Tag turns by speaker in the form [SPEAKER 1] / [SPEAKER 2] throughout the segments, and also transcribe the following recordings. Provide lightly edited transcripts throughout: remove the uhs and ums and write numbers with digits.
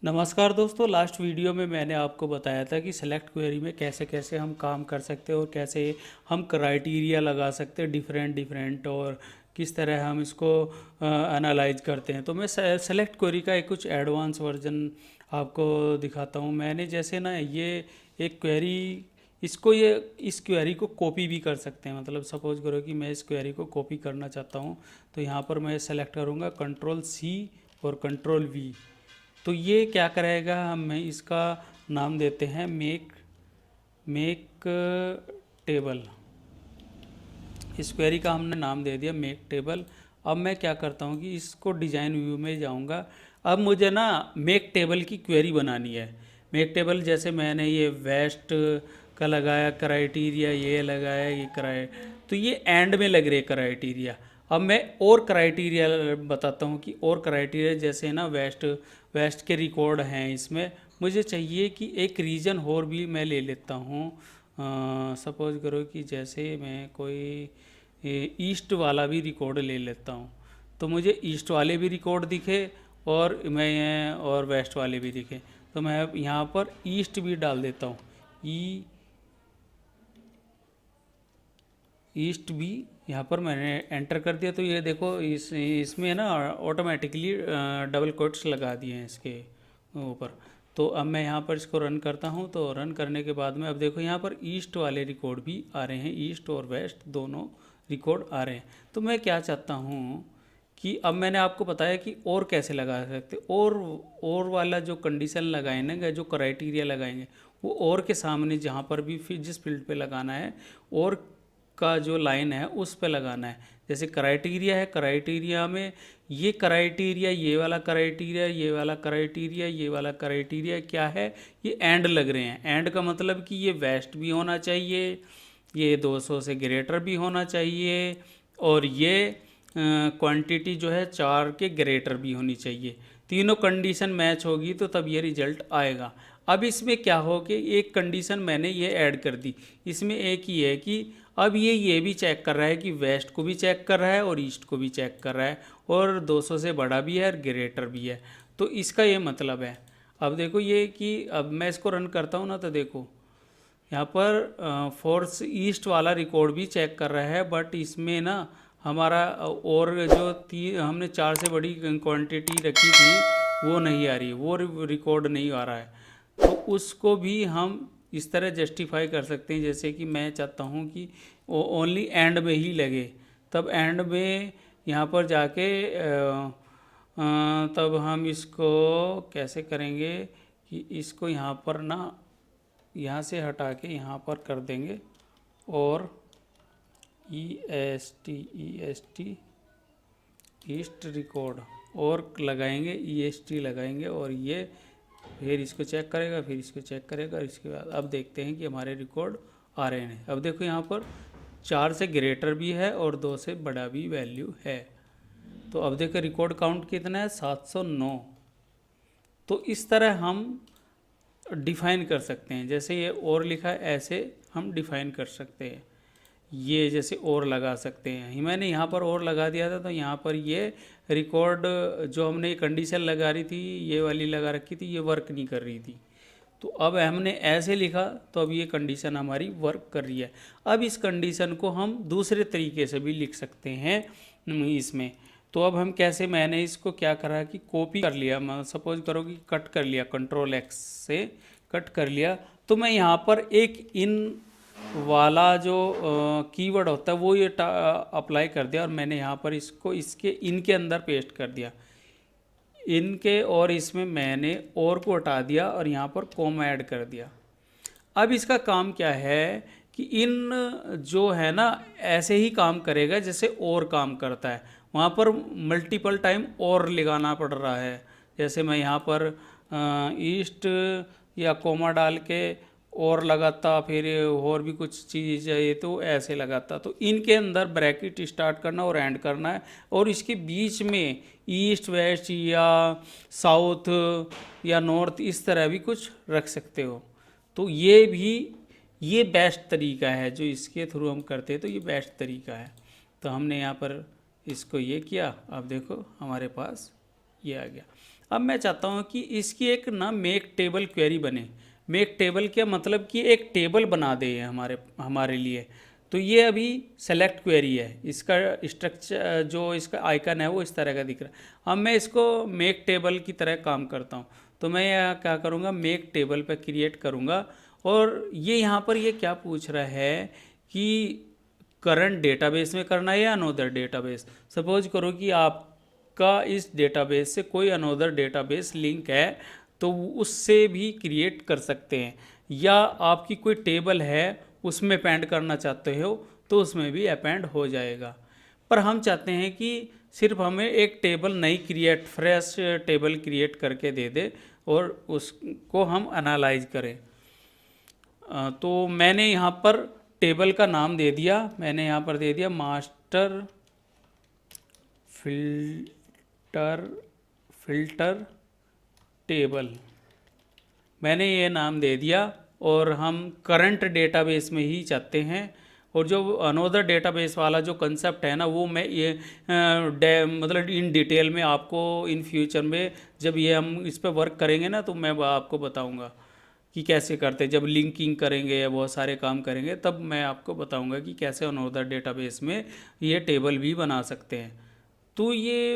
[SPEAKER 1] नमस्कार दोस्तों। Last video में मैंने आपको बताया था कि सेलेक्ट क्वेरी में कैसे कैसे हम काम कर सकते हैं और कैसे हम क्राइटेरिया लगा सकते हैं डिफरेंट डिफरेंट, और किस तरह हम इसको एनालाइज करते हैं। तो मैं सेलेक्ट क्वेरी का एक कुछ एडवांस वर्जन आपको दिखाता हूँ। मैंने जैसे ना ये एक क्वेरी, इसको ये इस क्वेरी को कॉपी भी कर सकते हैं। मतलब सपोज करो कि मैं इस क्वेरी को कॉपी करना चाहता हूँ, तो यहाँ पर मैं सेलेक्ट करूँगा Ctrl+C और Ctrl+V। तो ये क्या करेगा, हमें इसका नाम देते हैं मेक टेबल। इस क्वेरी का हमने नाम दे दिया मेक टेबल। अब मैं क्या करता हूँ कि इसको डिज़ाइन व्यू में जाऊँगा। अब मुझे ना मेक टेबल की क्वेरी बनानी है। मेक टेबल जैसे मैंने ये वेस्ट का लगाया क्राइटेरिया, ये लगाया ये तो ये एंड में लग रहे क्राइटेरिया। अब मैं और क्राइटेरिया बताता हूँ कि और क्राइटेरिया जैसे ना वेस्ट के रिकॉर्ड हैं इसमें। मुझे चाहिए कि एक रीजन और भी मैं ले लेता हूँ। सपोज करो कि जैसे मैं कोई ईस्ट वाला भी रिकॉर्ड ले लेता हूँ, तो मुझे ईस्ट वाले भी रिकॉर्ड दिखे और वेस्ट वाले भी दिखे। तो मैं यहाँ पर ईस्ट भी डाल देता हूँ, ईस्ट भी यहाँ पर मैंने एंटर कर दिया। तो ये देखो इसमें ना ऑटोमेटिकली डबल कोट्स लगा दिए हैं इसके ऊपर। तो अब मैं यहाँ पर इसको रन करता हूँ। तो रन करने के बाद में अब देखो यहाँ पर ईस्ट वाले रिकॉर्ड भी आ रहे हैं, ईस्ट और वेस्ट दोनों रिकॉर्ड आ रहे हैं। तो मैं क्या चाहता हूँ कि अब मैंने आपको बताया कि और कैसे लगा सकते, और वाला जो कंडीशन लगाएंगे, जो क्राइटेरिया लगाएंगे, वो और के सामने जहाँ पर भी फिर जिस फील्ड पे लगाना है, और का जो लाइन है उस पे लगाना है। जैसे क्राइटेरिया है, क्राइटेरिया में ये क्राइटेरिया, ये वाला क्राइटेरिया, ये वाला क्राइटेरिया, ये वाला क्राइटेरिया क्या है, ये एंड लग रहे हैं। एंड का मतलब कि ये वेस्ट भी होना चाहिए, ये 200 से ग्रेटर भी होना चाहिए, और ये क्वांटिटी जो है 4 के ग्रेटर भी होनी चाहिए। तीनों कंडीशन मैच होगी तो तब ये रिजल्ट आएगा। अब इसमें क्या हो कि एक कंडीशन मैंने ये ऐड कर दी। इसमें एक ही है कि अब ये भी चेक कर रहा है कि वेस्ट को भी चेक कर रहा है और ईस्ट को भी चेक कर रहा है, और 200 से बड़ा भी है और ग्रेटर भी है। तो इसका ये मतलब है। अब देखो ये कि अब मैं इसको रन करता हूँ ना, तो देखो यहाँ पर फोर्स ईस्ट वाला रिकॉर्ड भी चेक कर रहा है, बट इसमें ना हमारा और जो हमने 4 से बड़ी क्वांटिटी रखी थी वो नहीं आ रही, वो रिकॉर्ड नहीं आ रहा है। तो उसको भी हम इस तरह जस्टिफाई कर सकते हैं। जैसे कि मैं चाहता हूँ कि वो ओनली एंड में ही लगे, तब एंड में यहाँ पर जाके तब हम इसको कैसे करेंगे कि इसको यहाँ पर ना, यहाँ से हटा के यहाँ पर कर देंगे, और EST ईस्ट रिकॉर्ड और लगाएंगे, EST लगाएंगे, और ये फिर इसको चेक करेगा, फिर इसको चेक करेगा। इसके बाद अब देखते हैं कि हमारे रिकॉर्ड आ रहे हैं। अब देखो यहाँ पर 4 से ग्रेटर भी है और 2 से बड़ा भी वैल्यू है। तो अब देखो रिकॉर्ड काउंट कितना है, 709। तो इस तरह हम डिफ़ाइन कर सकते हैं। जैसे ये और लिखा है, ऐसे हम डिफ़ाइन कर सकते हैं। ये जैसे और लगा सकते हैं, मैंने यहाँ पर और लगा दिया था, तो यहाँ पर ये रिकॉर्ड जो हमने कंडीशन लगा रही थी, ये वाली लगा रखी थी, ये वर्क नहीं कर रही थी। तो अब हमने ऐसे लिखा, तो अब ये कंडीशन हमारी वर्क कर रही है। अब इस कंडीशन को हम दूसरे तरीके से भी लिख सकते हैं इसमें। तो अब हम कैसे, मैंने इसको क्या करा कि कॉपी कर लिया, सपोज करो कि कट कर लिया, Ctrl+X से कट कर लिया। तो मैं यहाँ पर एक इन वाला जो कीवर्ड होता है वो ये अप्लाई कर दिया, और मैंने यहाँ पर इसको इसके इनके अंदर पेस्ट कर दिया, इनके, और इसमें मैंने और को हटा दिया और यहाँ पर कॉमा ऐड कर दिया। अब इसका काम क्या है कि इन जो है ना ऐसे ही काम करेगा जैसे और काम करता है। वहाँ पर मल्टीपल टाइम और लगाना पड़ रहा है। जैसे मैं यहाँ पर ईस्ट या कॉमा डाल के और लगाता, फिर और भी कुछ चीज़ चाहिए तो ऐसे लगाता। तो इनके अंदर ब्रैकेट स्टार्ट करना और एंड करना है, और इसके बीच में ईस्ट वेस्ट या साउथ या नॉर्थ इस तरह भी कुछ रख सकते हो। तो ये बेस्ट तरीका है जो इसके थ्रू हम करते हैं, तो ये बेस्ट तरीका है। तो हमने यहाँ पर इसको ये किया, अब देखो हमारे पास ये आ गया। अब मैं चाहता हूँ कि इसकी एक ना मेक टेबल क्वेरी बने। मेक टेबल क्या मतलब कि एक टेबल बना दे हमारे लिए। तो ये अभी सेलेक्ट क्वेरी है, इसका स्ट्रक्चर जो इसका आइकन है वो इस तरह का दिख रहा है। अब मैं इसको मेक टेबल की तरह काम करता हूँ। तो मैं यहाँ क्या करूँगा, मेक टेबल पे क्रिएट करूँगा। और ये यहाँ पर ये क्या पूछ रहा है कि करंट डेटाबेस में करना है या अनोदर डेटाबेस। सपोज करो कि आपका इस डेटाबेस से कोई अनोदर डेटाबेस लिंक है तो उससे भी क्रिएट कर सकते हैं, या आपकी कोई टेबल है उसमें अपेंड करना चाहते हो तो उसमें भी अपेंड हो जाएगा। पर हम चाहते हैं कि सिर्फ हमें एक टेबल नई क्रिएट, फ्रेश टेबल क्रिएट करके दे दे और उसको हम एनालाइज करें। तो मैंने यहाँ पर टेबल का नाम दे दिया, मैंने यहाँ पर दे दिया मास्टर फिल्टर टेबल, मैंने ये नाम दे दिया। और हम करंट डेटाबेस में ही चाहते हैं। और जो अनोदर डेटाबेस वाला जो कंसेप्ट है ना, वो मैं ये मतलब इन डिटेल में आपको इन फ्यूचर में जब ये हम इस पर वर्क करेंगे ना तो मैं आपको बताऊंगा कि कैसे करते हैं। जब लिंकिंग करेंगे या बहुत सारे काम करेंगे तब मैं आपको बताऊंगा कि कैसे अनोदर डेटाबेस में ये टेबल भी बना सकते हैं। तो ये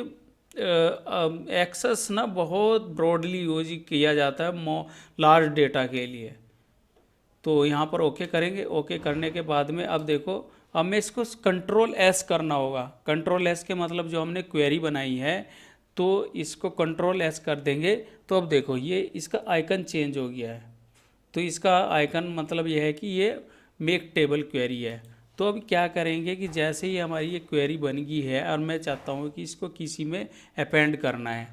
[SPEAKER 1] एक्सेस ना बहुत ब्रॉडली यूज किया जाता है लार्ज डेटा के लिए। तो यहाँ पर ओके करेंगे। ओके करने के बाद में अब देखो, अब मैं इसको कंट्रोल एस करना होगा। कंट्रोल एस के मतलब जो हमने क्वेरी बनाई है तो इसको कंट्रोल एस कर देंगे। तो अब देखो ये इसका आइकन चेंज हो गया है। तो इसका आइकन मतलब ये है कि ये मेक टेबल क्वेरी है। तो अब क्या करेंगे कि जैसे ही हमारी ये क्वेरी बन गई है और मैं चाहता हूँ कि इसको किसी में अपेंड करना है,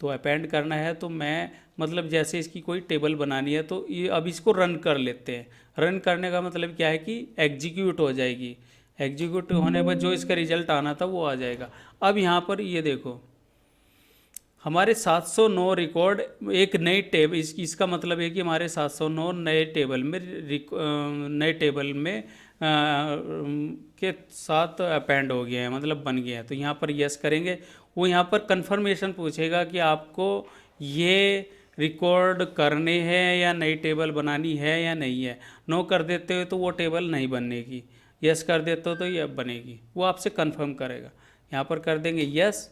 [SPEAKER 1] तो अपेंड करना है तो मैं मतलब जैसे इसकी कोई टेबल बनानी है तो ये अब इसको रन कर लेते हैं। रन करने का मतलब क्या है कि एग्जीक्यूट हो जाएगी। एग्जीक्यूट होने पर जो इसका रिजल्ट आना था वो आ जाएगा। अब यहाँ पर ये देखो हमारे 709 रिकॉर्ड एक नई टेबल, इसका मतलब है कि हमारे 709 नए टेबल में के साथ अपेंड हो गए हैं, मतलब बन गए हैं। तो यहाँ पर यस करेंगे। वो यहाँ पर कंफर्मेशन पूछेगा कि आपको ये रिकॉर्ड करने हैं या नई टेबल बनानी है या नहीं है। नो कर देते हो तो वो टेबल नहीं बनेगी, यस कर देते हो तो ये बनेगी। वो आपसे कंफर्म करेगा। यहाँ पर कर देंगे यस,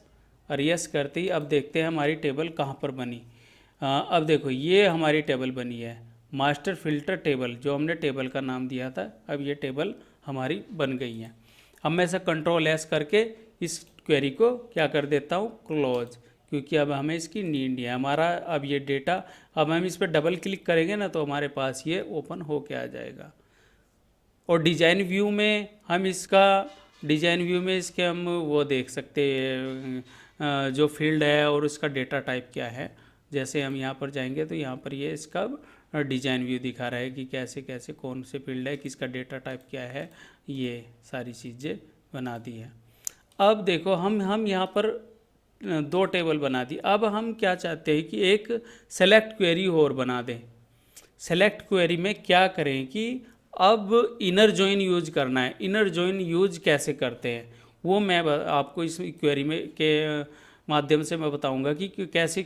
[SPEAKER 1] और यस करते ही अब देखते हैं हमारी टेबल कहाँ पर बनी। अब देखो ये हमारी टेबल बनी है, मास्टर फिल्टर टेबल, जो हमने टेबल का नाम दिया था। अब ये टेबल हमारी बन गई है। अब मैं इसे कंट्रोल एस करके इस क्वेरी को क्या कर देता हूँ, क्लोज, क्योंकि अब हमें इसकी नीड नहीं है। हमारा अब ये डेटा, अब हम इस पर डबल क्लिक करेंगे ना तो हमारे पास ये ओपन होके आ जाएगा। और डिज़ाइन व्यू में हम इसके हम वो देख सकते हैं जो फील्ड है और उसका डेटा टाइप क्या है। जैसे हम यहाँ पर जाएंगे तो यहाँ पर ये इसका डिज़ाइन व्यू दिखा रहा है कि कैसे कैसे कौन से फील्ड है, किसका डेटा टाइप क्या है, ये सारी चीज़ें बना दी है। अब देखो हम यहाँ पर 2 टेबल बना दी। अब हम क्या चाहते हैं कि एक सेलेक्ट क्वेरी और बना दें। सेलेक्ट क्वेरी में क्या करें कि अब इनर जॉइन यूज करना है। इनर जॉइन यूज कैसे करते हैं वो मैं आपको इस क्वेरी में के माध्यम से मैं बताऊंगा कि कैसे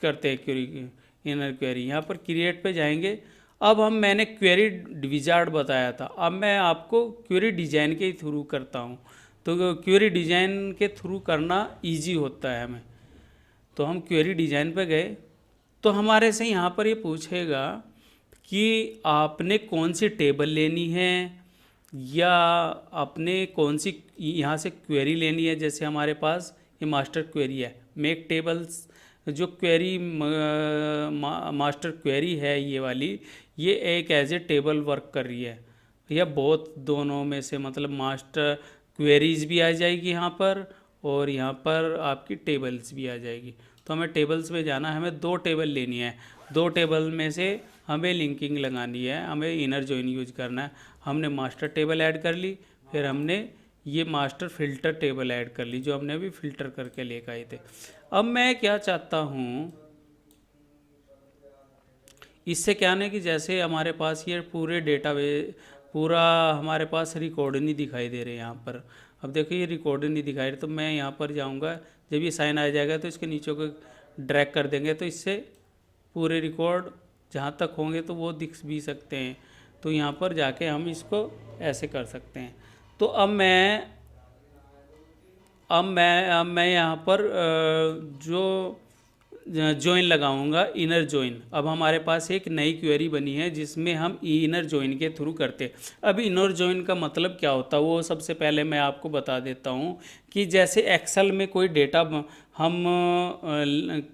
[SPEAKER 1] करते हैं क्वेरी, इनर क्वेरी। यहाँ पर क्रिएट पे जाएंगे। अब मैंने क्वेरी विजार्ड बताया था, अब मैं आपको क्वेरी डिज़ाइन के थ्रू करता हूँ। तो क्वेरी डिज़ाइन के थ्रू करना इजी होता है हमें। तो हम क्वेरी डिज़ाइन पे गए तो हमारे से यहाँ पर ये पूछेगा कि आपने कौन सी टेबल लेनी है या आपने कौन सी यहाँ से क्वेरी लेनी है। जैसे हमारे पास ये मास्टर क्वेरी है, मेक टेबल्स जो क्वेरी मास्टर क्वेरी है ये वाली, ये एक एज ए टेबल वर्क कर रही है या बहुत, दोनों में से मतलब मास्टर क्वेरीज भी आ जाएगी यहाँ पर और यहाँ पर आपकी टेबल्स भी आ जाएगी। तो हमें टेबल्स में जाना है, हमें 2 टेबल लेनी है। 2 टेबल में से हमें लिंकिंग लगानी है, हमें इनर जॉइन यूज करना है। हमने मास्टर टेबल ऐड कर ली, फिर हमने ये मास्टर फिल्टर टेबल ऐड कर ली जो हमने अभी फिल्टर करके लेकर आए थे। अब मैं क्या चाहता हूँ इससे क्या नहीं कि जैसे हमारे पास ये पूरे डेटाबेस, पूरा हमारे पास रिकॉर्ड नहीं दिखाई दे रहे यहाँ पर, अब देखो ये रिकॉर्ड नहीं दिखा रही, तो मैं यहाँ पर जाऊँगा, जब ये साइन आ जाएगा तो इसके नीचे को ड्रैग कर देंगे तो इससे पूरे रिकॉर्ड जहाँ तक होंगे तो वो दिख भी सकते हैं। तो यहाँ पर जाके हम इसको ऐसे कर सकते हैं। तो अब मैं यहाँ पर जो जॉइन लगाऊंगा, इनर जॉइन। अब हमारे पास एक नई क्वेरी बनी है जिसमें हम इनर जॉइन के थ्रू करते हैं। अब इनर जॉइन का मतलब क्या होता है वो सबसे पहले मैं आपको बता देता हूँ कि जैसे एक्सेल में कोई डेटा हम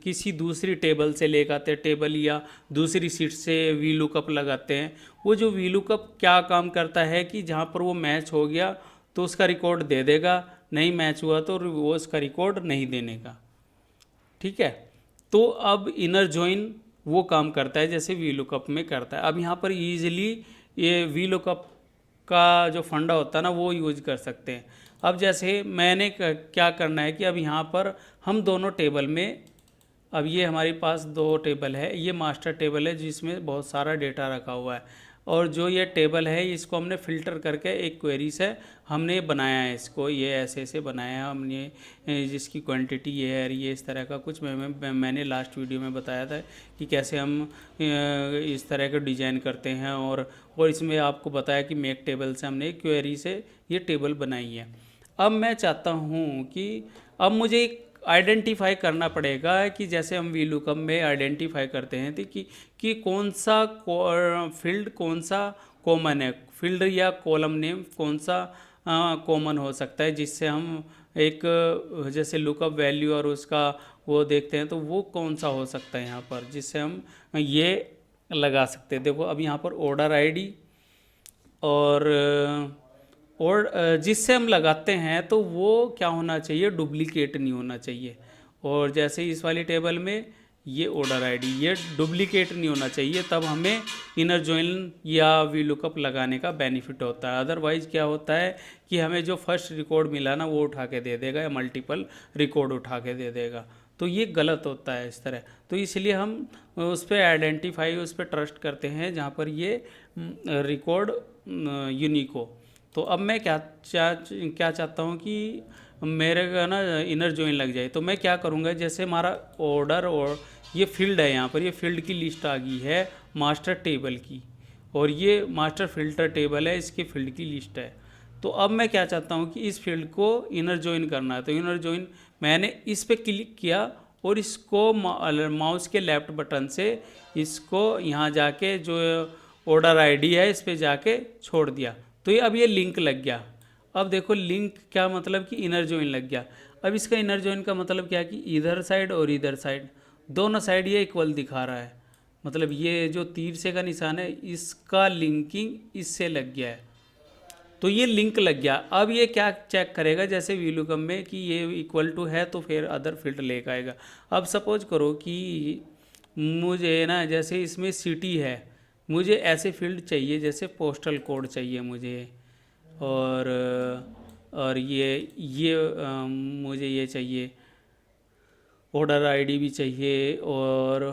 [SPEAKER 1] किसी दूसरी टेबल से लेकर आते हैं, टेबल या दूसरी शीट से वी लुकअप लगाते हैं। वो जो वी लुकअप क्या काम करता है कि जहाँ पर वो मैच हो गया तो उसका रिकॉर्ड दे देगा, नहीं मैच हुआ तो वो उसका रिकॉर्ड नहीं देने का। ठीक है, तो अब इनर जॉइन वो काम करता है जैसे वी लुकअप में करता है। अब यहाँ पर ईजिली ये वी लुकअप का जो फंडा होता है ना वो यूज कर सकते हैं। अब जैसे मैंने क्या करना है कि अब यहाँ पर हम दोनों टेबल में, अब ये हमारे पास दो टेबल है, ये मास्टर टेबल है जिसमें बहुत सारा डेटा रखा हुआ है, और जो ये टेबल है इसको हमने फ़िल्टर करके एक क्वेरी से हमने बनाया है इसको, ये ऐसे ऐसे बनाया है हमने, जिसकी क्वांटिटी ये है, ये इस तरह का कुछ मैंने लास्ट वीडियो में बताया था कि कैसे हम इस तरह का डिज़ाइन करते हैं, और इसमें आपको बताया कि मेक टेबल से हमने क्वेरी से ये टेबल बनाई है। अब मैं चाहता हूँ कि अब मुझे एक आइडेंटिफाई करना पड़ेगा कि जैसे हम वी लुकअप में आइडेंटिफाई करते हैं कि कौन सा फील्ड कौन सा कॉमन है, फील्ड या कॉलम नेम कौन सा कॉमन हो सकता है, जिससे हम एक जैसे लुकअप वैल्यू और उसका वो देखते हैं तो वो कौन सा हो सकता है यहाँ पर, जिससे हम ये लगा सकते हैं। देखो अब यहाँ पर ऑर्डर आईडी और जिससे हम लगाते हैं तो वो क्या होना चाहिए, डुप्लीकेट नहीं होना चाहिए। और जैसे इस वाली टेबल में ये ऑर्डर आईडी ये डुप्लीकेट नहीं होना चाहिए, तब हमें इनर जॉइन या वी लुकअप लगाने का बेनिफिट होता है। अदरवाइज़ क्या होता है कि हमें जो फर्स्ट रिकॉर्ड मिला ना वो उठा के दे देगा या मल्टीपल रिकॉर्ड उठा के दे देगा, तो ये गलत होता है इस तरह। तो इसलिए हम उस पर आइडेंटिफाई, उस पर ट्रस्ट करते हैं जहाँ पर ये रिकॉर्ड यूनिक हो। तो अब मैं क्या चाहता हूँ कि मेरे का ना इनर जॉइन लग जाए, तो मैं क्या करूँगा, जैसे हमारा ऑर्डर और ये फील्ड है, यहाँ पर ये फील्ड की लिस्ट आ गई है मास्टर टेबल की, और ये मास्टर फिल्टर टेबल है, इसके फील्ड की लिस्ट है। तो अब मैं क्या चाहता हूँ कि इस फील्ड को इनर जॉइन करना है। तो इनर जॉइन मैंने इस पर क्लिक किया और इसको माउस के लेफ्ट बटन से इसको यहाँ जाके जो ऑर्डर आईडी है इस पर जाके छोड़ दिया, तो ये अब ये लिंक लग गया। अब देखो लिंक क्या मतलब कि इनर जॉइन लग गया। अब इसका इनर जॉइन का मतलब क्या है कि इधर साइड और इधर साइड दोनों साइड ये इक्वल दिखा रहा है, मतलब ये जो तीर से का निशान है इसका लिंकिंग इससे लग गया है, तो ये लिंक लग गया। अब ये क्या चेक करेगा, जैसे वी लुकअप में कि ये इक्वल टू है तो फिर अदर फील्ड लेकर आएगा। अब सपोज करो कि मुझे ना जैसे इसमें सिटी है, मुझे ऐसे फील्ड चाहिए जैसे पोस्टल कोड चाहिए मुझे, और ये मुझे ये चाहिए, ऑर्डर आईडी भी चाहिए और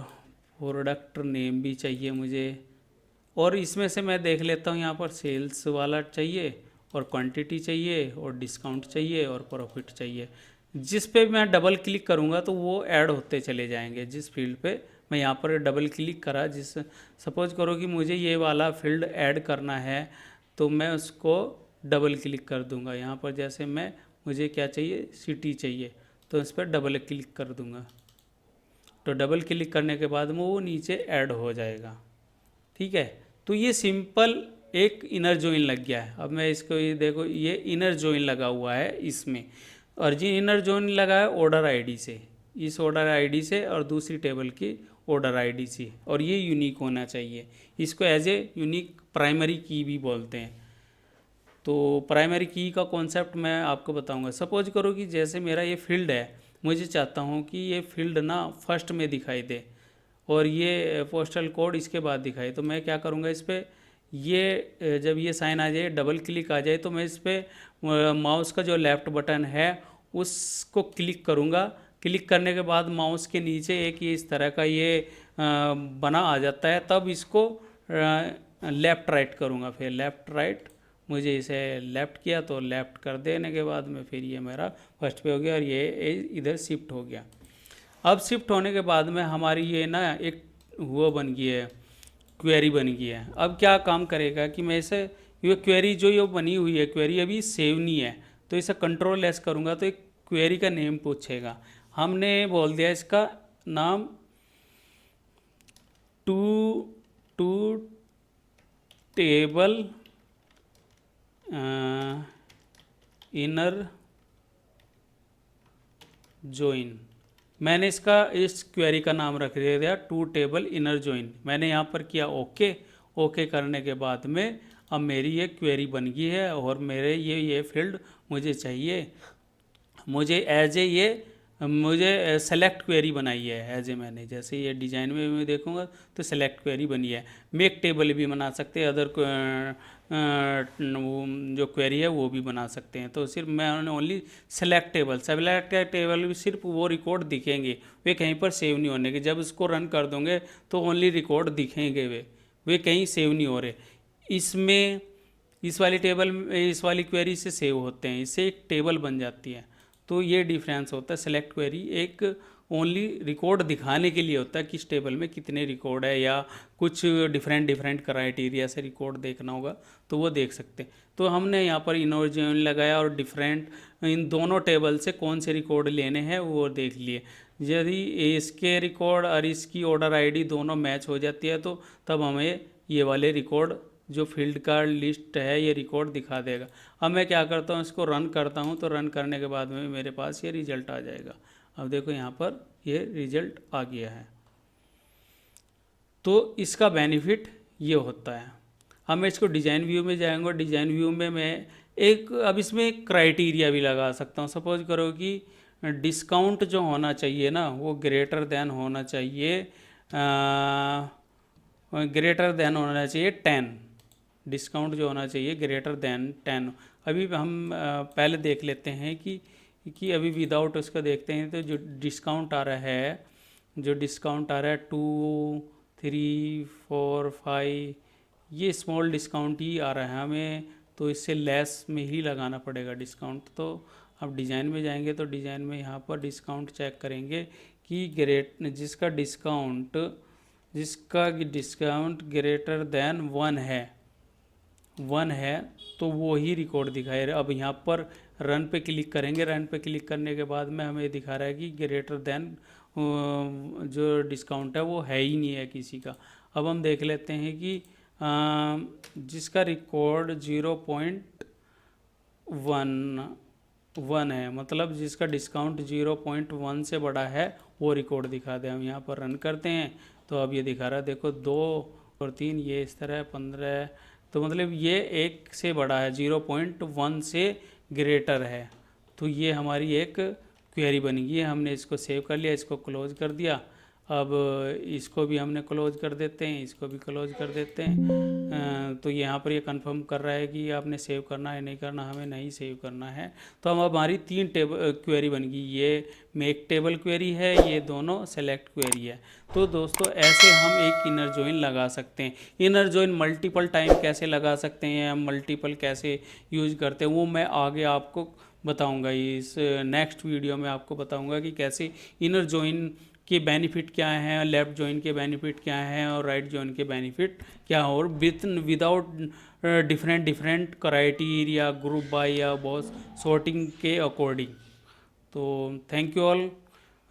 [SPEAKER 1] प्रोडक्ट नेम भी चाहिए मुझे, और इसमें से मैं देख लेता हूँ यहाँ पर सेल्स वाला चाहिए और क्वांटिटी चाहिए और डिस्काउंट चाहिए और प्रॉफिट चाहिए। जिस पे मैं डबल क्लिक करूँगा तो वो ऐड होते चले जाएंगे। जिस फील्ड पे मैं यहाँ पर डबल क्लिक करा, जिस सपोज करो कि मुझे ये वाला फील्ड ऐड करना है तो मैं उसको डबल क्लिक कर दूँगा। यहाँ पर जैसे मुझे क्या चाहिए, सिटी चाहिए, तो इस पर डबल क्लिक कर दूँगा, तो डबल क्लिक करने के बाद वो नीचे ऐड हो जाएगा। ठीक है, तो ये सिंपल एक इनर जॉइन लग गया है। अब मैं इसको ये देखो, ये इनर जॉइन लगा हुआ है इसमें, और जी इनर जॉइन लगा है ऑर्डर आईडी से, इस ऑर्डर आईडी से और दूसरी टेबल की ऑर्डर आईडी से, और ये यूनिक होना चाहिए। इसको एज ए यूनिक प्राइमरी की भी बोलते हैं। तो प्राइमरी की का कॉन्सेप्ट मैं आपको बताऊंगा। सपोज करो कि जैसे मेरा ये फील्ड है, मुझे चाहता हूँ कि ये फील्ड ना फर्स्ट में दिखाई दे और ये पोस्टल कोड इसके बाद दिखाए, तो मैं क्या करूँगा, इस पर ये जब ये साइन आ जाए, डबल क्लिक आ जाए, तो मैं इस पर माउस का जो लेफ़्ट बटन है उसको क्लिक करूँगा। क्लिक करने के बाद माउस के नीचे एक ये इस तरह का ये बना आ जाता है, तब इसको लेफ़्ट राइट करूँगा, फिर लेफ़्ट राइट मुझे इसे लेफ़्ट किया तो लेफ़्ट कर देने के बाद में फिर ये मेरा फर्स्ट पे हो गया और ये इधर शिफ्ट हो गया। अब शिफ्ट होने के बाद में हमारी ये ना एक वो बन गई है, क्वेरी बन गई है। अब क्या काम करेगा कि मैं इसे ये क्वेरी जो ये बनी हुई है क्वेरी अभी सेव नहीं है, तो इसे कंट्रोल एस करूँगा तो एक क्वेरी का नेम पूछेगा। हमने बोल दिया इसका नाम टू टेबल इनर जॉइन। मैंने इस क्वेरी का नाम रख दिया टू टेबल इनर जॉइन। मैंने यहाँ पर किया ओके करने के बाद में अब मेरी ये क्वेरी बन गई है और मेरे ये फील्ड मुझे चाहिए। मुझे सेलेक्ट क्वेरी बनाई है एज ए मैंने, जैसे ये डिज़ाइन में मैं देखूंगा तो सेलेक्ट क्वेरी बनी है। मेक टेबल भी बना सकते हैं, अदर जो क्वेरी है वो भी बना सकते हैं। तो सिर्फ मैं ओनली सेलेक्ट टेबल भी सिर्फ वो रिकॉर्ड दिखेंगे, वे कहीं पर सेव नहीं होने के। जब इसको रन कर दोगे तो ओनली रिकॉर्ड दिखेंगे, वे कहीं सेव नहीं हो रहे। इसमें इस वाली क्वेरी से सेव होते हैं, इससे एक टेबल बन जाती है। तो ये डिफरेंस होता है। सेलेक्ट क्वेरी एक ओनली रिकॉर्ड दिखाने के लिए होता है किस टेबल में कितने रिकॉर्ड है, या कुछ डिफरेंट क्राइटेरिया से रिकॉर्ड देखना होगा तो वो देख सकते हैं। तो हमने यहाँ पर इनर जॉइन लगाया और डिफरेंट इन दोनों टेबल से कौन से रिकॉर्ड लेने हैं वो देख लिए। यदि इसके रिकॉर्ड और इसकी ऑर्डर आईडी दोनों मैच हो जाती है तो तब हमें ये वाले रिकॉर्ड जो फील्ड का लिस्ट है ये रिकॉर्ड दिखा देगा। अब मैं क्या करता हूँ, इसको रन करता हूँ तो रन करने के बाद में मेरे पास ये रिजल्ट आ जाएगा। अब देखो यहाँ पर ये रिजल्ट आ गया है। तो इसका बेनिफिट ये होता है। अब मैं इसको डिज़ाइन व्यू में जाएंगे, डिज़ाइन व्यू में मैं अब इसमें क्राइटेरिया भी लगा सकता हूँ। सपोज करो कि डिस्काउंट जो होना चाहिए ना वो ग्रेटर देन होना चाहिए 10। डिस्काउंट जो होना चाहिए ग्रेटर देन 10। अभी हम पहले देख लेते हैं कि अभी विदाउट उसका देखते हैं तो जो डिस्काउंट आ रहा है 2, 3, 4, 5 ये स्मॉल डिस्काउंट ही आ रहा है हमें, तो इससे लेस में ही लगाना पड़ेगा डिस्काउंट। तो अब डिज़ाइन में जाएंगे तो डिज़ाइन में यहाँ पर डिस्काउंट चेक करेंगे कि जिसका डिस्काउंट ग्रेटर देन 1 है तो वो ही रिकॉर्ड दिखाए। अब यहाँ पर रन पे क्लिक करेंगे, रन पे क्लिक करने के बाद में हमें दिखा रहा है कि ग्रेटर देन जो डिस्काउंट है वो है ही नहीं है किसी का। अब हम देख लेते हैं कि जिसका रिकॉर्ड 0.1 है, मतलब जिसका डिस्काउंट 0.1 से बड़ा है वो रिकॉर्ड दिखा दे। हम यहाँ पर रन करते हैं तो अब ये दिखा रहा है, देखो 2 और 3 ये इस तरह 15, तो मतलब ये 1 से बड़ा है, 0.1 से ग्रेटर है। तो ये हमारी एक क्वेरी बन गई है। हमने इसको सेव कर लिया, इसको क्लोज कर दिया। अब इसको भी हमने क्लोज कर देते हैं, इसको भी क्लोज कर देते हैं। तो यहाँ पर ये कंफर्म कर रहा है कि आपने सेव करना है नहीं करना, हमें नहीं सेव करना है। तो अब हमारी 3 क्वेरी बन गई, ये मेक टेबल क्वेरी है, ये दोनों सेलेक्ट क्वेरी है। तो दोस्तों ऐसे हम एक इनर जॉइन लगा सकते हैं। इनर जॉइन मल्टीपल टाइम कैसे लगा सकते हैं, हम मल्टीपल कैसे यूज करते हैं वो मैं आगे आपको बताऊंगा। इस नेक्स्ट वीडियो में आपको बताऊंगा कि कैसे इनर जॉइन के बेनिफिट क्या हैं, लेफ्ट जॉइन के बेनिफिट क्या हैं और राइट जॉइन के बेनिफिट क्या हैं, और without different criteria group by या बॉस सॉर्टिंग के अकॉर्डिंग। तो थैंक यू ऑल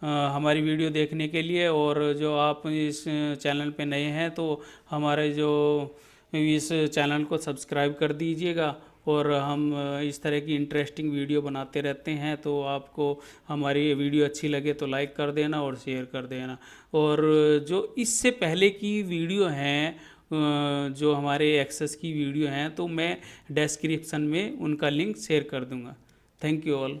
[SPEAKER 1] हमारी वीडियो देखने के लिए। और जो आप इस चैनल पे नए हैं तो हमारे जो इस चैनल को सब्सक्राइब कर दीजिएगा, और हम इस तरह की इंटरेस्टिंग वीडियो बनाते रहते हैं। तो आपको हमारी वीडियो अच्छी लगे तो लाइक कर देना और शेयर कर देना। और जो इससे पहले की वीडियो हैं, जो हमारे एक्सेस की वीडियो हैं, तो मैं डिस्क्रिप्शन में उनका लिंक शेयर कर दूंगा। Thank you all.